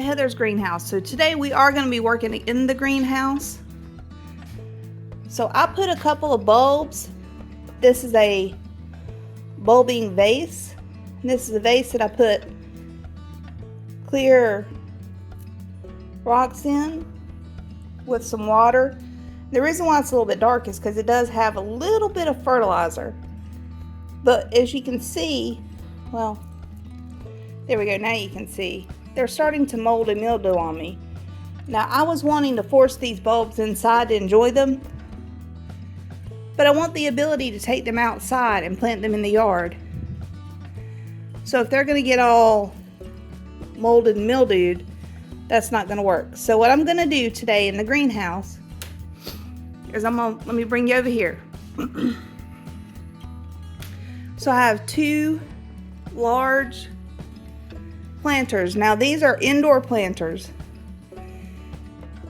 Heather's greenhouse. So today we are going to be working in the greenhouse. So I put a couple of bulbs. This is a bulbing vase. And this is a vase that I put clear rocks in with some water. The reason why it's a little bit dark is because it does have a little bit of fertilizer. But as you can see, well, there we go, now you can see. They're starting to mold and mildew on me. Now I was wanting to force these bulbs inside to enjoy them, but I want the ability to take them outside and plant them in the yard. So if they're going to get all molded and mildewed, that's not going to work. So what I'm going to do today in the greenhouse is let me bring you over here. So I have two large planters. Now these are indoor planters,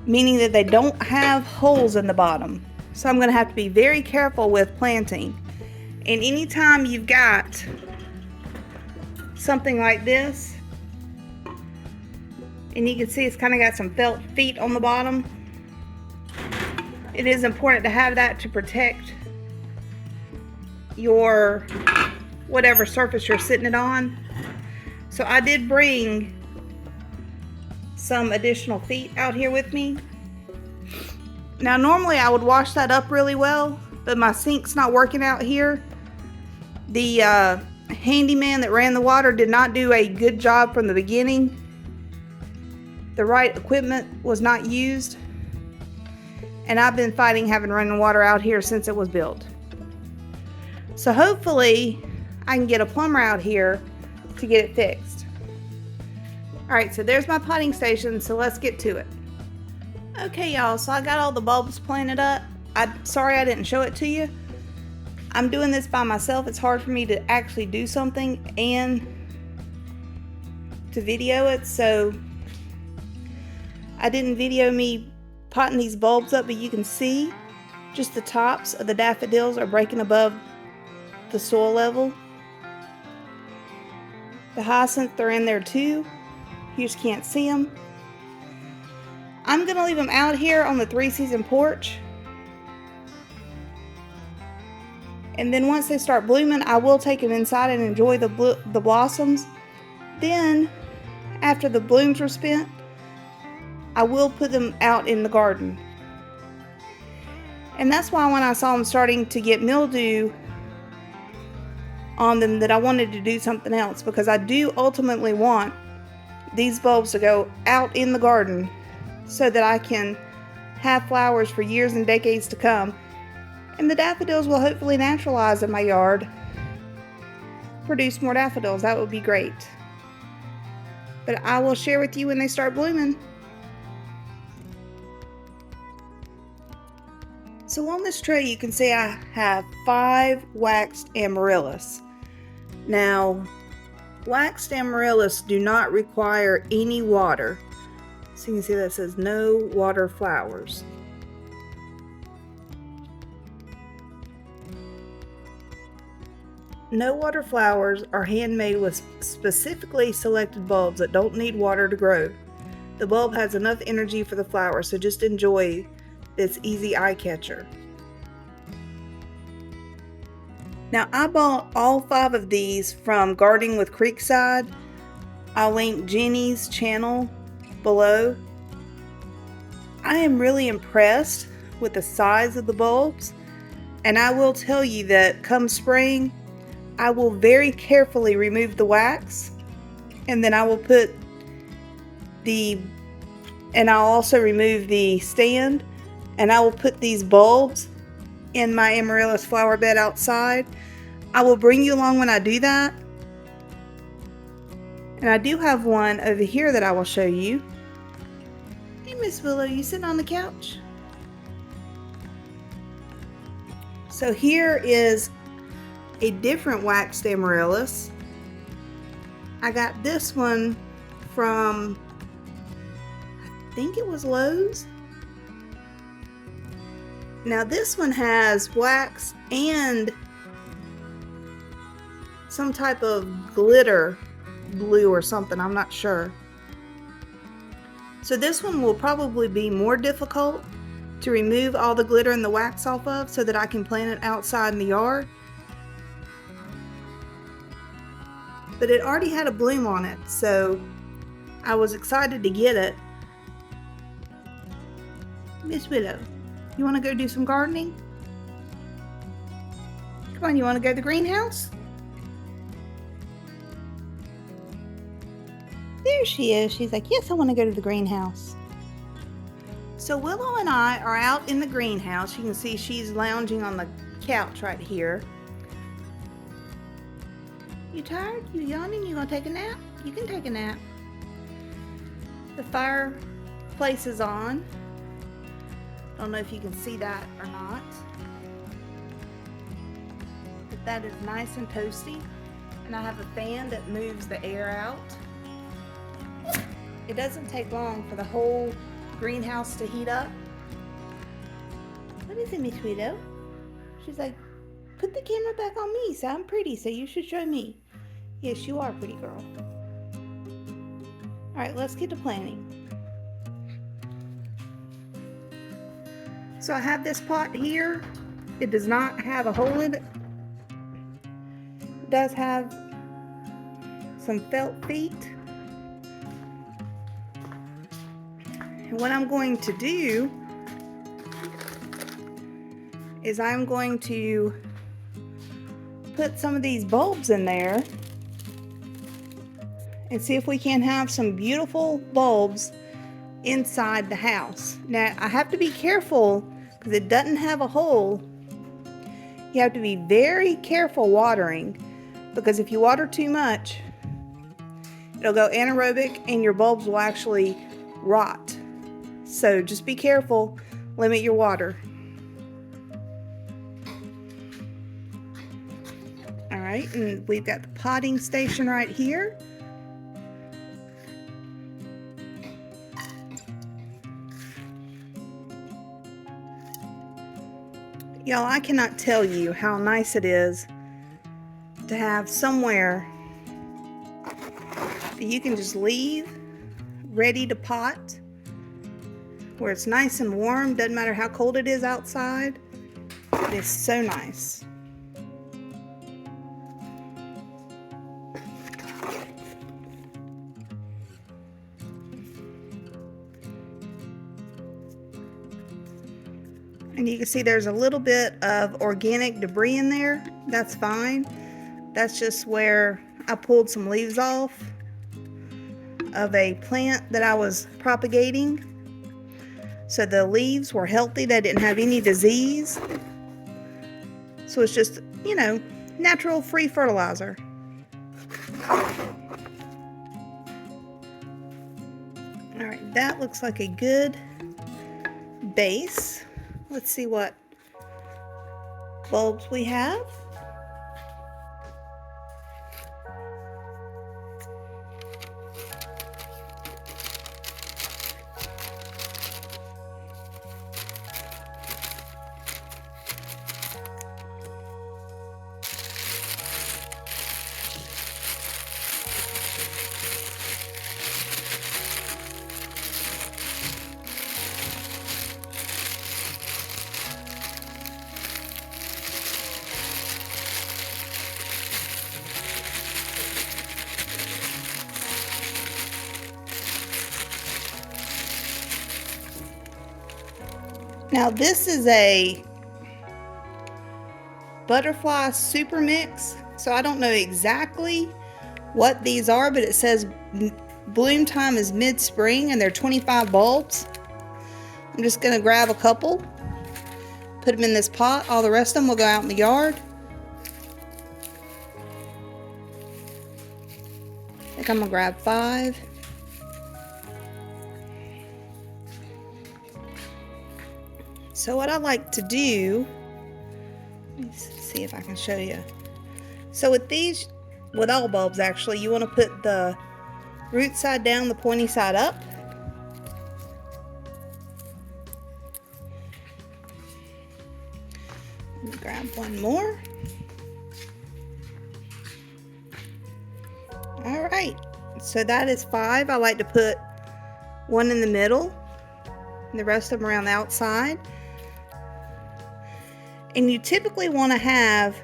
meaning that they don't have holes in the bottom. So I'm going to have to be very careful with planting. And anytime you've got something like this, and you can see it's kind of got some felt feet on the bottom, it is important to have that to protect your whatever surface you're sitting it on. So I did bring some additional feet out here with me. Now normally I would wash that up really well, but my sink's not working out here. The handyman that ran the water did not do a good job from the beginning. The right equipment was not used, and I've been fighting having running water out here since it was built. So hopefully I can get a plumber out here to get it fixed. Alright, so there's my potting station, so let's get to it. Okay y'all, so I got all the bulbs planted up. Sorry I didn't show it to you. I'm doing this by myself. It's hard for me to actually do something and to video it, so I didn't video me potting these bulbs up, but you can see just the tops of the daffodils are breaking above the soil level. The hyacinths are in there too. You just can't see them. I'm going to leave them out here on the 3-season porch. And then once they start blooming, I will take them inside and enjoy the blossoms. Then, after the blooms are spent, I will put them out in the garden. And that's why when I saw them starting to get mildew on them, that I wanted to do something else, because I do ultimately want these bulbs to go out in the garden so that I can have flowers for years and decades to come. And the daffodils will hopefully naturalize in my yard, produce more daffodils. That would be great. But I will share with you when they start blooming. So on this tray you can see I have 5 waxed amaryllis. Now, waxed amaryllis do not require any water. So you can see that says no water flowers. No water flowers are handmade with specifically selected bulbs that don't need water to grow. The bulb has enough energy for the flower, so just enjoy this easy eye catcher. Now I bought all 5 of these from Gardening with Creekside. I'll link Jenny's channel below. I am really impressed with the size of the bulbs, and I will tell you that come spring I will very carefully remove the wax, and then I will put and I'll also remove the stand, and I will put these bulbs in my amaryllis flower bed outside. I will bring you along when I do that. And I do have one over here that I will show you. Hey Miss Willow, you sitting on the couch? So here is a different waxed amaryllis. I got this one from, I think it was Lowe's. Now this one has wax and some type of glitter blue or something, I'm not sure. So this one will probably be more difficult to remove all the glitter and the wax off of so that I can plant it outside in the yard. But it already had a bloom on it, so I was excited to get it. Miss Willow, you want to go do some gardening? Come on, you want to go to the greenhouse? There she is. She's like, yes, I want to go to the greenhouse. So Willow and I are out in the greenhouse. You can see she's lounging on the couch right here. You tired? You yawning? You gonna take a nap? You can take a nap. The fireplace is on. Don't know if you can see that or not. But that is nice and toasty. And I have a fan that moves the air out. It doesn't take long for the whole greenhouse to heat up. What is it, Miss Widow? She's like, put the camera back on me, so I'm pretty, so you should show me. Yes, you are a pretty girl. Alright, let's get to planting. So I have this pot here. It does not have a hole in it. It does have some felt feet. And what I'm going to do is I'm going to put some of these bulbs in there and see if we can have some beautiful bulbs inside the house. Now I have to be careful because it doesn't have a hole. You have to be very careful watering, because if you water too much, it'll go anaerobic and your bulbs will actually rot. So just be careful, limit your water. Alright, and we've got the potting station right here. Y'all, I cannot tell you how nice it is to have somewhere that you can just leave ready to pot, where it's nice and warm, doesn't matter how cold it is outside. It is so nice. And you can see there's a little bit of organic debris in there. That's fine. That's just where I pulled some leaves off of a plant that I was propagating. So the leaves were healthy. They didn't have any disease. So it's just, you know, natural free fertilizer. Alright, that looks like a good base. Let's see what bulbs we have. Now this is a butterfly super mix, so I don't know exactly what these are, but it says bloom time is mid-spring and they're 25 bulbs. I'm just going to grab a couple, put them in this pot. All the rest of them will go out in the yard. I think I'm going to grab 5. So what I like to do, let me see if I can show you. So with these, with all bulbs actually, you want to put the root side down, the pointy side up. Let me grab one more. All right, so that is 5. I like to put one in the middle, and the rest of them around the outside. And you typically want to have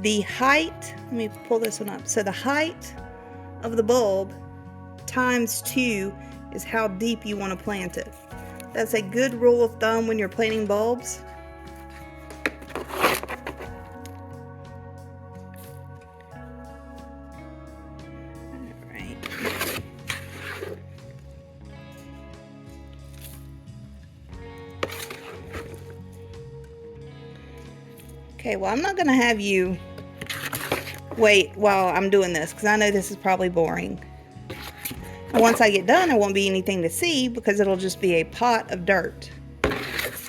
the height, let me pull this one up. So the height of the bulb times 2 is how deep you want to plant it. That's a good rule of thumb when you're planting bulbs. Okay, well, I'm not going to have you wait while I'm doing this because I know this is probably boring. And once I get done, there won't be anything to see because it'll just be a pot of dirt.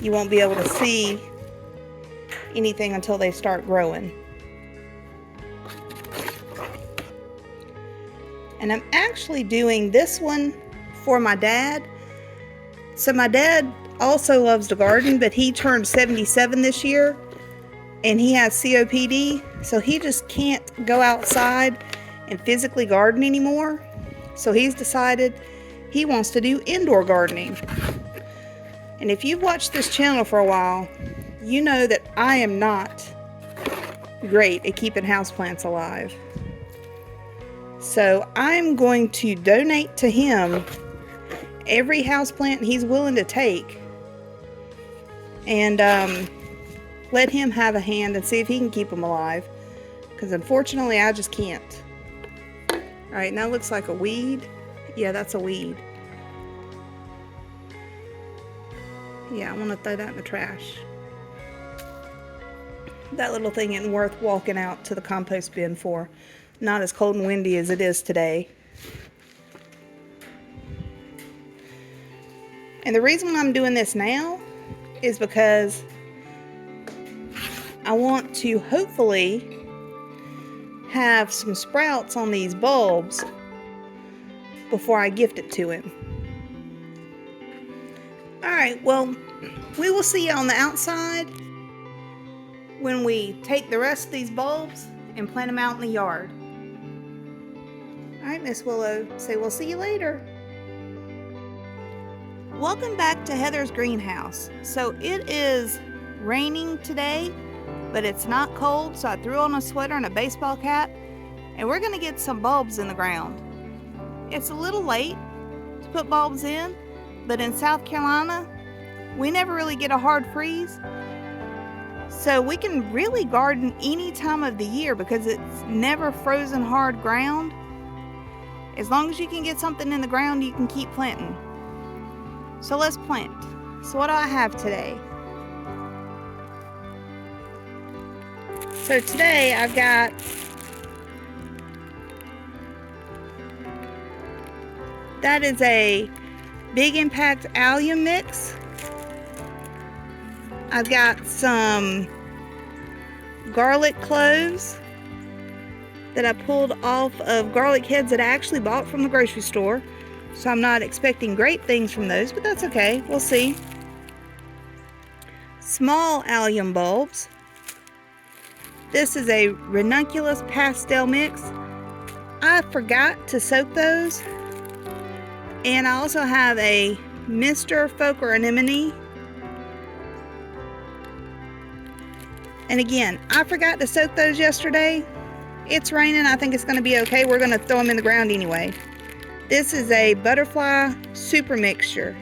You won't be able to see anything until they start growing. And I'm actually doing this one for my dad. So my dad also loves to garden, but he turned 77 this year. And he has COPD, so he just can't go outside and physically garden anymore. So he's decided he wants to do indoor gardening. And if you've watched this channel for a while, you know that I am not great at keeping houseplants alive. So I'm going to donate to him every houseplant he's willing to take. And let him have a hand and see if he can keep them alive, because unfortunately I just can't. Alright, now it looks like a weed. Yeah, that's a weed. Yeah, I want to throw that in the trash. That little thing isn't worth walking out to the compost bin for. Not as cold and windy as it is today. And the reason I'm doing this now is because I want to hopefully have some sprouts on these bulbs before I gift it to him. Alright, well, we will see you on the outside when we take the rest of these bulbs and plant them out in the yard. Alright, Miss Willow, so we'll see you later. Welcome back to Heather's greenhouse. So it is raining today, but it's not cold, so I threw on a sweater and a baseball cap, and we're going to get some bulbs in the ground. It's a little late to put bulbs in, but in South Carolina, we never really get a hard freeze, so we can really garden any time of the year because it's never frozen hard ground. As long as you can get something in the ground, you can keep planting. So let's plant. So what do I have today? So today I've got that is a Big Impact allium mix. I've got some garlic cloves that I pulled off of garlic heads that I actually bought from the grocery store. So I'm not expecting great things from those, but that's okay. We'll see. Small allium bulbs. This is a ranunculus pastel mix. I forgot to soak those. And I also have a Mr. Foker anemone. And again, I forgot to soak those yesterday. It's raining. I think it's going to be okay. We're going to throw them in the ground anyway. This is a butterfly super mixture.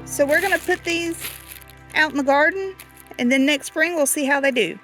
So we're going to put these out in the garden, and then next spring we'll see how they do.